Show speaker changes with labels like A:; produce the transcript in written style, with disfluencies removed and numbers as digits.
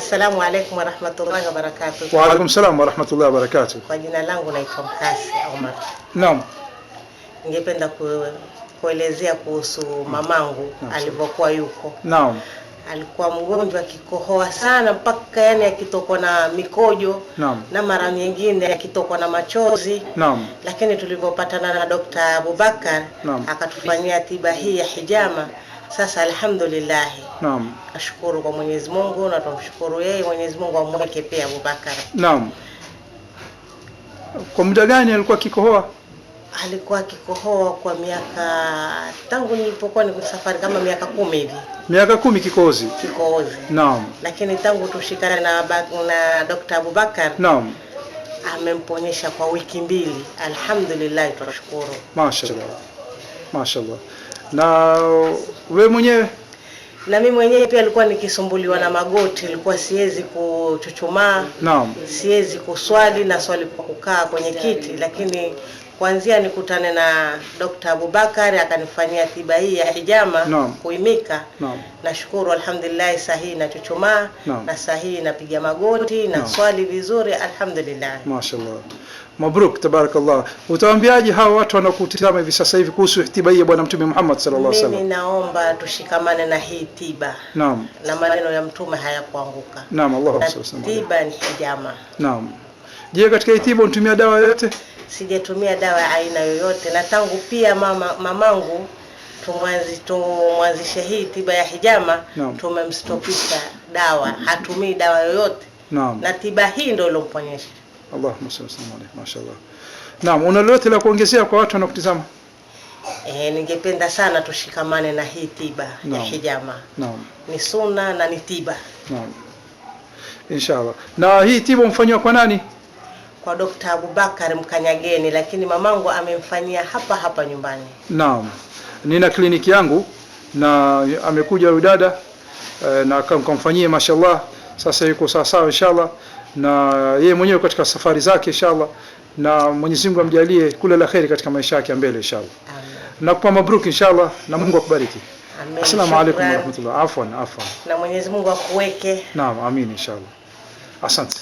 A: Assalamu alaykum wa rahmatullahi wa barakatuh.
B: Wa alaykum salam wa rahmatullahi wa barakatuh.
A: Kwa jina langu naitwa Mkasi Omar.
B: Naam.
A: Ningependa kuelezea kuhusu mamangu alivyokuwa yuko.
B: Naam.
A: Alikuwa mgonjwa kikohoa sana mpaka yani akitokwa na mikojo.
B: Naam.
A: Na mara nyingine akitokwa na machozi.
B: Naam.
A: Lakini tulipopatana na Dr. Abubakar akatufanyia tiba hii ya hijama, sasa alhamdulillah.
B: Naam.
A: Nashukuru kwa Mwenyezi Mungu na tumshukuru yeye, Mwenyezi Mungu amweke pia Abubakar.
B: Naam. Kwa muda gani alikuwa kikohoa?
A: Alikuwa kikohoa kwa miaka tangu nilipokuwa niko safari kama miaka 10 hivi.
B: Miaka 10 kikohozi. Naam.
A: Lakini tangu tushikane na Dr. Abubakar.
B: Naam.
A: Amemponyesha kwa wiki 2. Alhamdulillah, tunashukuru.
B: Mashaallah. Mashaallah. Na wewe mwenyewe?
A: Na mimi mwenyewe pia nilikuwa nikisumbuliwa na magoti, nilikuwa siwezi kuchuchumaa.
B: Naam.
A: Siwezi kuswali na swali kwa kukaa kwenye kiti, lakini kuanzia nikutane na Dr. Abubakar akanifanyia tiba hii ya hijama kuimika. Nashukuru alhamdulillah, sahihi na chuchumaa na sahihi napiga magoti na swali vizuri alhamdulillah.
B: Mashaallah. Mabruk, tabarakallah. Utawaambiaje hawa watu wanakutazama hivi sasa hivi kuhusu tiba hii ya Bwana Mtume Muhammad sallallahu alaihi wasallam?
A: Mimi naomba tushikamane na hii tiba.
B: Naam.
A: Na maneno ya Mtume hayakuanguka.
B: Naam, Allahumma salli ala Muhammad.
A: Tiba ni hijama.
B: Naam. Je, katika hii tiba unatumia dawa yoyote?
A: Sijatumia dawa ya aina yoyote, na tangu pia mamangu tumwanzishe hii tiba ya hijama, tumemstopisha dawa, hatumii dawa yoyote.
B: Naam.
A: Na tiba hii ndio ilomponyesha.
B: Allahumma salli alayhi, mashaallah. Naam, una lolote la kuongezea kwa watu wanakutazama?
A: Ningependa sana tushikamane na hii tiba ya hijama.
B: Naam.
A: Ni sunna na ni tiba.
B: Naam. Inshallah. Na hii tiba umfanywa kwa nani?
A: Kwa Dr. Abubakar Mkanyageni, lakini mamangu amemfanyia hapa nyumbani.
B: Naam. Nina kliniki yangu na amekuja udada na akamfanyia mashallah. Sasa yuko sawa inshallah, na yeye mwenyewe katika safari zake inshallah, na Mwenyezi Mungu amjalie kula la kheri katika maisha yake mbele inshallah. Amen. Na kwa mabruk inshallah, na Mungu akubariki. Amen. Assalamu alaykum wa rahmatullah. Afwan.
A: Na Mwenyezi Mungu akuweke.
B: Naam, amin inshallah. Asante.